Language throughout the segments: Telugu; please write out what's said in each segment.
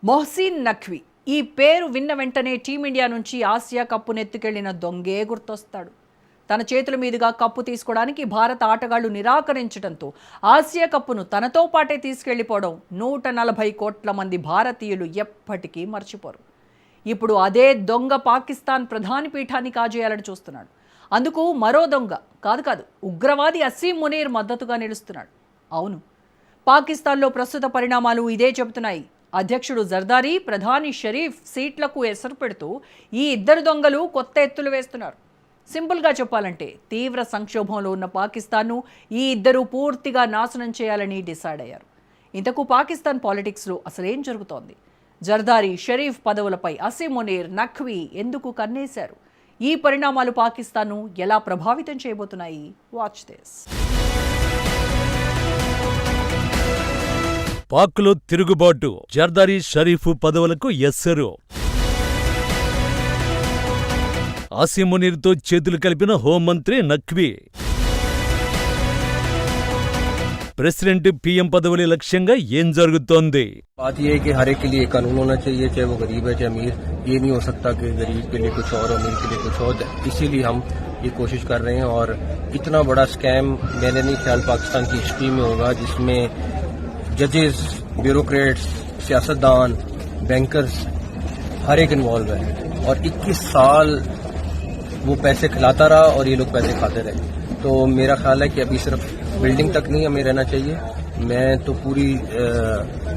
మొహ్సిన్ నఖ్వీ ఈ పేరు విన్న వెంటనే టీమిండియా నుంచి ఆసియా కప్పునెత్తుకెళ్లిన దొంగే గుర్తొస్తాడు. తన చేతుల మీదుగా కప్పు తీసుకోవడానికి భారత ఆటగాళ్లు నిరాకరించడంతో ఆసియా కప్పును తనతో పాటే తీసుకెళ్లిపోవడం 140 కోట్ల మంది భారతీయులు ఎప్పటికీ మర్చిపోరు. ఇప్పుడు అదే దొంగ పాకిస్తాన్ ప్రధాని పీఠాన్ని కాజేయాలని చూస్తున్నాడు. అందుకు మరో దొంగ కాదు ఉగ్రవాది అసీం మునీర్ మద్దతుగా నిలుస్తున్నాడు. అవును, పాకిస్తాన్లో ప్రస్తుత పరిణామాలు ఇదే చెబుతున్నాయి. అధ్యక్షుడు జర్దారీ, ప్రధాని షరీఫ్ సీట్లకు ఎసరు పెడుతూ ఈ ఇద్దరు దొంగలు కొత్త ఎత్తులు వేస్తున్నారు. సింపుల్గా చెప్పాలంటే తీవ్ర సంక్షోభంలో ఉన్న పాకిస్తాన్ను ఈ ఇద్దరు పూర్తిగా నాశనం చేయాలని డిసైడ్ అయ్యారు. ఇంతకు పాకిస్తాన్ పాలిటిక్స్లో అసలేం జరుగుతోంది? జర్దారీ, షరీఫ్ పదవులపై అసీం మునీర్, నఖ్వీ ఎందుకు కన్నేశారు? ఈ పరిణామాలు పాకిస్తాన్ను ఎలా ప్రభావితం చేయబోతున్నాయి? Watch this. పాక్లో తిరుగుబాటు, జర్దారీ, షరీఫ్ పదవులకు ఎస్సరు. అసీం మునీర్తో చేతులు కలిపిన హోంమంత్రి నఖ్వీ. ప్రెసిడెంట్, పీఎం పదవుల లక్ష్యంగా ఏం జరుగుతోంది? बात ये है कि हर एक के लिए एक कानून होना चाहिए, चाहे वो गरीब है चाहे अमीर. ये नहीं हो सकता कि गरीब के लिए कुछ और अमीर के लिए कुछ और. इसीलिए हम ये कोशिश कर रहे हैं. और इतना बड़ा स्कैम मैंने नहीं ख्याल पाकिस्तान की हिस्ट्री में होगा जिसमें जजेस, ब्यूरोक्रेट्स, सियासतदान, बैंकर्स हर एक इन्वॉल्व है. और 21 साल वो पैसे खिलाता रहा और ये लोग पैसे खाते रहे. तो मेरा ख्याल है कि अभी सिर्फ बिल्डिंग तक नहीं हमें रहना चाहिए. मैं तो पूरी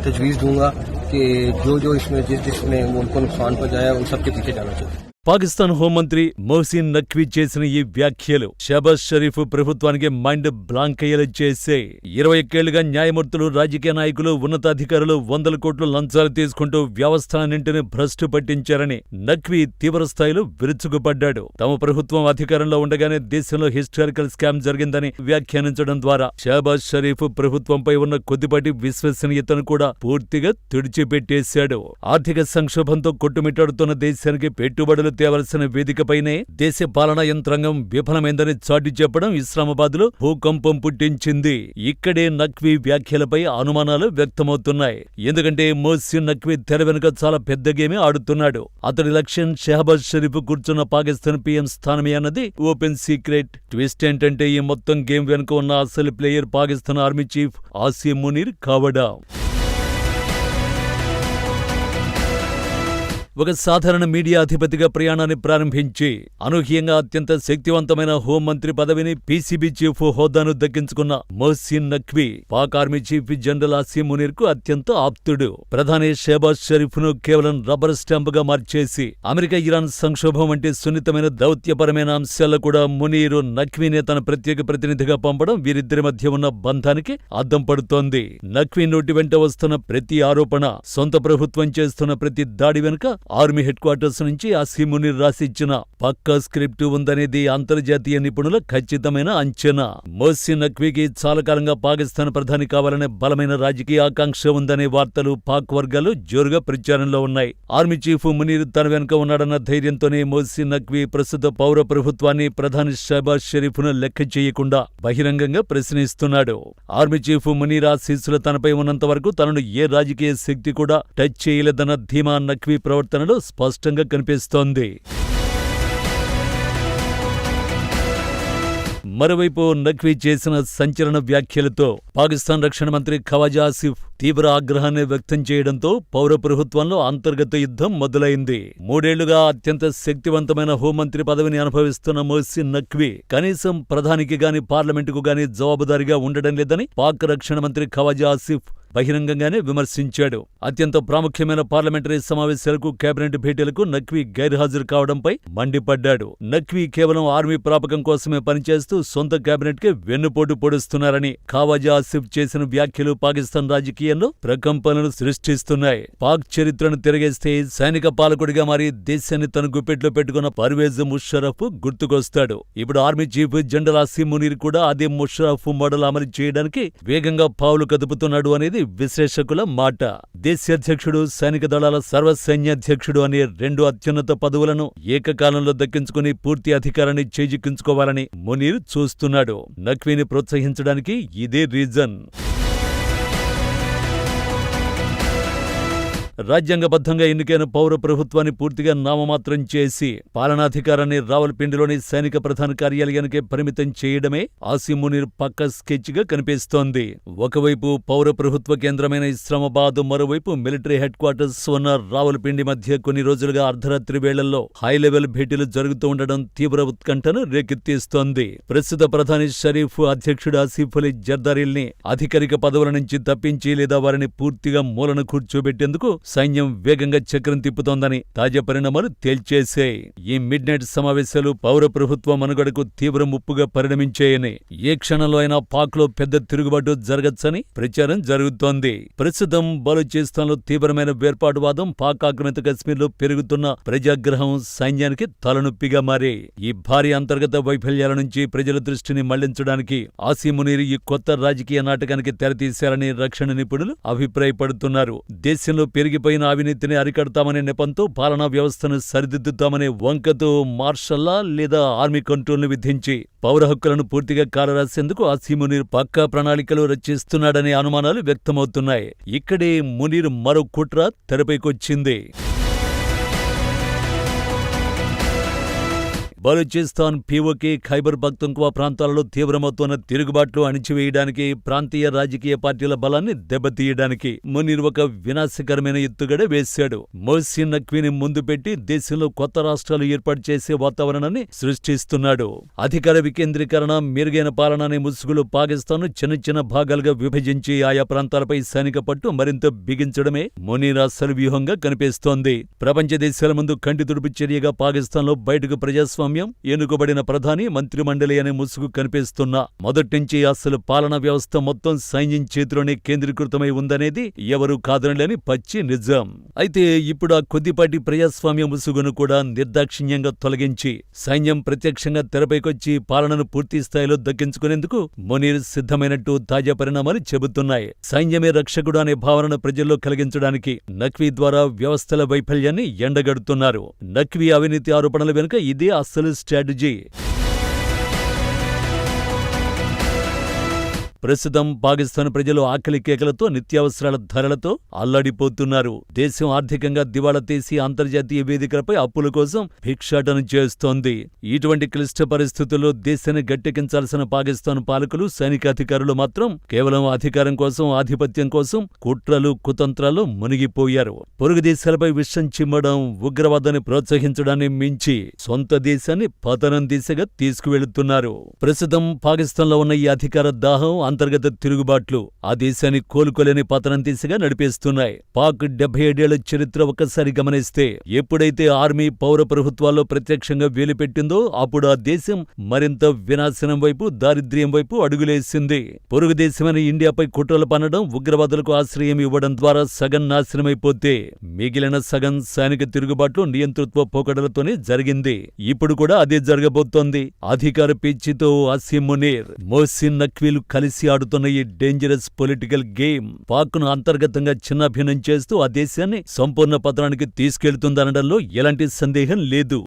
तजवीज़ दूंगा कि जो इसमें जिसने उनको नुकसान पहुंचाया उन सबके पीछे जाना चाहिए. పాకిస్తాన్ హోంమంత్రి మొహ్సిన్ నఖ్వీ చేసిన ఈ వ్యాఖ్యలు షహబాజ్ షరీఫ్ ప్రభుత్వానికి మైండ్ బ్లాంక్ అయ్యేలా చేసే. 21 ఏళ్లుగా న్యాయమూర్తులు, రాజకీయ నాయకులు, ఉన్నతాధికారులు 100 కోట్లు లంచాలు తీసుకుంటూ వ్యవస్థలన్నింటినీ భ్రష్టు పట్టించారని నఖ్వీ తీవ్రస్థాయిలో విరుచుకుపడ్డాడు. తమ ప్రభుత్వం అధికారంలో ఉండగానే దేశంలో హిస్టారికల్ స్కామ్ జరిగిందని వ్యాఖ్యానించడం ద్వారా షహబాజ్ షరీఫ్ ప్రభుత్వంపై ఉన్న కొద్దిపాటి విశ్వసనీయతను కూడా పూర్తిగా తుడిచిపెట్టేశాడు. ఆర్థిక సంక్షోభంతో కొట్టుమిట్టాడుతున్న దేశానికి పెట్టుబడులు తేవలసిన వేదికపైనే దేశ పాలనా యంత్రాంగం విఫలమైందని చాటి చెప్పడం ఇస్లామాబాద్లో భూకంపం పుట్టించింది. ఇక్కడే నఖ్వీ వ్యాఖ్యలపై అనుమానాలు వ్యక్తమవుతున్నాయి. ఎందుకంటే మొహ్సిన్ నఖ్వీ తెర వెనుక చాలా పెద్ద గేమే ఆడుతున్నాడు. అతడి లక్ష్యం షహబాజ్ షరీఫ్ కూర్చున్న పాకిస్తాన్ పీఎం స్థానమే అన్నది ఓపెన్ సీక్రెట్. ట్విస్ట్ ఏంటంటే ఈ మొత్తం గేమ్ వెనుక ఉన్న అసలు player Pakistan army chief Asim Munir కావడం. ఒక సాధారణ మీడియా అధిపతిగా ప్రయాణాన్ని ప్రారంభించి అనూహ్యంగా అత్యంత శక్తివంతమైన హోంమంత్రి పదవిని, పీసీబీ చీఫ్ హోదాను దక్కించుకున్న Mohsin Naqvi Pak army chief general Asim Munir కు అత్యంత ఆప్తుడు. ప్రధాని షహబాజ్ షరీఫ్ ను కేవలం రబ్బర్ స్టాంపుగా మార్చేసి అమెరికా, ఇరాన్ సంక్షోభం వంటి సున్నితమైన దౌత్యపరమైన అంశాల్లో కూడా మునీర్ నఖ్వీనే తన ప్రత్యేక ప్రతినిధిగా పంపడం వీరిద్దరి మధ్య ఉన్న బంధానికి అద్దం పడుతోంది. నఖ్వీ నోటి వెంట వస్తున్న ప్రతి ఆరోపణ, సొంత ప్రభుత్వం చేస్తున్న ప్రతి దాడి వెనుక ఆర్మీ హెడ్ క్వార్టర్స్ నుంచి అసీం మునీర్ రాసిచ్చిన పక్కా స్క్రిప్ట్ ఉందనేది అంతర్జాతీయ నిపుణుల ఖచ్చితమైన అంచనా. మొహ్సిన్ నఖ్వీకి చాలా కాలంగా పాకిస్తాన్ ప్రధాని కావాలనే బలమైన రాజకీయ ఆకాంక్ష ఉందనే వార్తలు పాక్ వర్గాలు జోరుగా ప్రచారంలో ఉన్నాయి. ఆర్మీ చీఫ్ మునీర్ తన వెనుక ఉన్నాడన్న ధైర్యంతోనే మొహ్సిన్ నఖ్వీ ప్రస్తుత పౌర ప్రభుత్వాన్ని, ప్రధాని షహబాజ్ షరీఫ్ ను లెక్క చేయకుండా బహిరంగంగా ప్రశ్నిస్తున్నాడు. ఆర్మీ చీఫ్ మునీర్ ఆశీస్సులు తనపై ఉన్నంత వరకు తనను ఏ రాజకీయ శక్తి కూడా టచ్ చేయలేదన్న ధీమా నఖ్వీ ప్రవర్తనలో స్పష్టంగా కనిపిస్తోంది. మరోవైపు నఖ్వీ చేసిన సంచలన వ్యాఖ్యలతో పాకిస్తాన్ రక్షణ మంత్రి ఖవాజా ఆసిఫ్ తీవ్ర ఆగ్రహాన్ని వ్యక్తం చేయడంతో పౌర ప్రభుత్వంలో అంతర్గత యుద్ధం మొదలైంది. 3 ఏళ్లుగా అత్యంత శక్తివంతమైన హోంమంత్రి పదవిని అనుభవిస్తున్న మొహ్సిన్ నఖ్వీ కనీసం ప్రధానికి గాని, పార్లమెంటుకు గాని జవాబుదారీగా ఉండడం లేదని పాక్ రక్షణ మంత్రి ఖవాజా ఆసిఫ్ బహిరంగంగానే విమర్శించాడు. అత్యంత ప్రాముఖ్యమైన పార్లమెంటరీ సమావేశాలకు, కేబినెట్ భేటీలకు నఖ్వీ గైర్హాజరు కావడంపై మండిపడ్డాడు. నఖ్వీ కేవలం ఆర్మీ ప్రాపకం కోసమే పనిచేస్తూ సొంత కేబినెట్ కి వెన్నుపోటు పొడుస్తున్నారని ఖవాజా ఆసిఫ్ చేసిన వ్యాఖ్యలు పాకిస్తాన్ రాజకీయంలో ప్రకంపనలు సృష్టిస్తున్నాయి. పాక్ చరిత్రను తిరగేస్తే సైనిక పాలకుడిగా మారి దేశాన్ని తన గుప్పెట్లో పెట్టుకున్న పర్వేజ్ ముషర్రఫ్ గుర్తుకొస్తాడు. ఇప్పుడు army chief general Asim Munir కూడా అదే ముషర్రఫ్ మోడల్ అమలు చేయడానికి వేగంగా పావులు కదుపుతున్నాడు అనేది విశ్లేషకుల మాట. దేశాధ్యక్షుడు, సైనిక దళాల సర్వసైన్యాధ్యక్షుడు అనే 2 అత్యున్నత పదవులను ఏకకాలంలో దక్కించుకుని పూర్తి అధికారాన్ని చేజిక్కించుకోవాలని మునీర్ చూస్తున్నాడు. నఖ్వీని ప్రోత్సహించడానికి ఇదే రీజన్. రాజ్యాంగబద్ధంగా ఎన్నికైన పౌర ప్రభుత్వాన్ని పూర్తిగా నామమాత్రం చేసి పాలనాధికారాన్ని రావల్పిండిలోని సైనిక ప్రధాన కార్యాలయానికే పరిమితం చేయడమే ఆసిమ్ మునీర్ పక్క స్కెచ్ గా కనిపిస్తోంది. ఒకవైపు పౌర ప్రభుత్వ కేంద్రమైన ఇస్లామాబాద్, మరోవైపు మిలిటరీ హెడ్ క్వార్టర్స్ ఉన్న రావల్పిండి మధ్య కొన్ని రోజులుగా అర్ధరాత్రి వేళల్లో హై లెవెల్ భేటీలు జరుగుతూ ఉండడం తీవ్ర ఉత్కంఠను రేకెత్తిస్తోంది. ప్రస్తుత ప్రధాని షరీఫ్ అధ్యక్షుడు ఆసిఫ్ అలీ జర్దారీల్ని అధికారిక పదవుల నుంచి తప్పించి లేదా వారిని పూర్తిగా మూలన కూర్చోబెట్టేందుకు సైన్యం వేగంగా చక్రం తిప్పుతోందని తాజా పరిణామాలు తేల్చేశాయి. ఈ మిడ్ నైట్ సమావేశాలు పౌర ప్రభుత్వ మనుగడకు తీవ్ర ముప్పుగా పరిణమించాయని, ఏ క్షణంలో అయినా పాక్ లో పెద్ద తిరుగుబాటు జరగచ్చని ప్రచారం జరుగుతోంది. ప్రస్తుతం బలూచిస్తాన్లో తీవ్రమైన వేర్పాటువాదం, పాక్ ఆక్రమిత కశ్మీర్లో పెరుగుతున్న ప్రజాగ్రహం సైన్యానికి తలనొప్పిగా మారి ఈ భారీ అంతర్గత వైఫల్యాల నుంచి ప్రజల దృష్టిని మళ్లించడానికి ఆసిమ్ మునీర్ ఈ కొత్త రాజకీయ నాటకానికి తెరతీశారని రక్షణ నిపుణులు అభిప్రాయపడుతున్నారు. దేశంలో పెరిగిపోయిన అవినీతిని అరికడతామనే నెపంతో పాలనా వ్యవస్థను సరిదిద్దుతామనే వంకతో మార్షల్లా లేదా ఆర్మీ కంట్రోల్ను విధించి పౌర హక్కులను పూర్తిగా కాలరాసేందుకు ఆసిమ్ మునీర్ పక్కా ప్రణాళికలు రచిస్తున్నాడనే అనుమానాలు వ్యక్తమవుతున్నాయి. ఇక్కడే మునీర్ మరో కుట్ర తెరపైకొచ్చింది. బలూచిస్తాన్, పీఓకే, ఖైబర్ పఖ్తుంఖ్వా ప్రాంతాలలో తీవ్రమవుతున్న తిరుగుబాట్లు అణిచివేయడానికి, ప్రాంతీయ రాజకీయ పార్టీల బలాన్ని దెబ్బతీయడానికి మునీర్ ఒక వినాశకరమైన ఎత్తుగడ వేశాడు. మొహసిన్ నఖ్వీని ముందు పెట్టి దేశంలో కొత్త రాష్ట్రాలు ఏర్పాటు చేసే వాతావరణాన్ని సృష్టిస్తున్నాడు. అధికార వికేంద్రీకరణ, మెరుగైన పాలన అనే ముసుగులో పాకిస్తాన్ను చిన్న చిన్న భాగాలుగా విభజించి ఆయా ప్రాంతాలపై సైనిక పట్టు మరింత బిగించడమే మునీర్ అసలు వ్యూహంగా కనిపిస్తోంది. ప్రపంచ దేశాల ముందు కంటి తుడుపు చర్యగా పాకిస్తాన్లో బయటకు ప్రజాస్వామ్యం, ఎన్నుకోబడిన ప్రధాని, మంత్రిమండలి అనే ముసుగు కనిపిస్తున్నా మొదట్నుంచి అసలు పాలనా వ్యవస్థ మొత్తం సైన్యం చేతిలోనే కేంద్రీకృతమై ఉందనేది ఎవరూ కాదనలేని పచ్చి నిజం. అయితే ఇప్పుడు ఆ కొద్దిపాటి ప్రజాస్వామ్య ముసుగును కూడా నిర్దాక్షిణ్యంగా తొలగించి సైన్యం ప్రత్యక్షంగా తెరపైకొచ్చి పాలనను పూర్తి స్థాయిలో దక్కించుకునేందుకు మునీర్ సిద్ధమైనట్టు తాజా పరిణామాలు చెబుతున్నాయి. సైన్యమే రక్షకుడు అనే భావనను ప్రజల్లో కలిగించడానికి నఖ్వీ ద్వారా వ్యవస్థల వైఫల్యాన్ని ఎండగడుతున్నారు. నఖ్వీ అవినీతి ఆరోపణల వెనుక ఇదే అసలు స్ట్రాటజీ. ప్రస్తుతం పాకిస్తాన్ ప్రజలు ఆకలి కేకలతో, నిత్యావసరాల ధరలతో అల్లాడిపోతున్నారు. దేశం ఆర్థికంగా దివాళా తీసి అంతర్జాతీయ వేదికలపై అప్పుల కోసం భిక్షాటన చేస్తోంది. ఇటువంటి క్లిష్ట పరిస్థితుల్లో దేశాన్ని గట్టెక్కించాల్సిన పాకిస్తాన్ పాలకులు, సైనికాధికారులు మాత్రం కేవలం అధికారం కోసం, ఆధిపత్యం కోసం కుట్రలు, కుతంత్రాలు మునిగిపోయారు. పొరుగు దేశాలపై విషం చిమ్మడం, ఉగ్రవాదాన్ని ప్రోత్సహించడాన్ని మించి సొంత దేశాన్ని పతనం దిశగా తీసుకువెళుతున్నారు. ప్రస్తుతం పాకిస్తాన్లో ఉన్న ఈ అధికార దాహం, అంతర్గత తిరుగుబాట్లు ఆ దేశాన్ని కోలుకోలేని పతనం దిశగా నడిపేస్తున్నాయి. పాక్ 77 ఏళ్ల చరిత్ర ఒక్కసారి గమనిస్తే ఎప్పుడైతే ఆర్మీ పౌర ప్రభుత్వాల్లో ప్రత్యక్షంగా వేలుపెట్టిందో అప్పుడు ఆ దేశం మరింత వినాశనం వైపు, దారిద్ర్యం వైపు అడుగులేసింది. పొరుగు దేశమైన ఇండియాపై కుట్రలు పన్నడం, ఉగ్రవాదులకు ఆశ్రయం ఇవ్వడం ద్వారా సగం నాశనమైపోతే మిగిలిన సగం సైనిక తిరుగుబాట్లు, నియంతృత్వ పోకడలతోనే జరిగింది. ఇప్పుడు కూడా అదే జరగబోతోంది. అధికార పిచ్చితో ఆసిమ్ మునీర్, మొహసిన్ నఖ్వీలు కలిసి ఆడుతున్న ఈ డేంజరస్ పొలిటికల్ గేమ్ పాక్ను అంతర్గతంగా చిన్నాభిన్నం చేస్తూ ఆ దేశాన్ని సంపూర్ణ పతనానికి తీసుకెళ్తుందనడంలో ఎలాంటి సందేహం లేదు.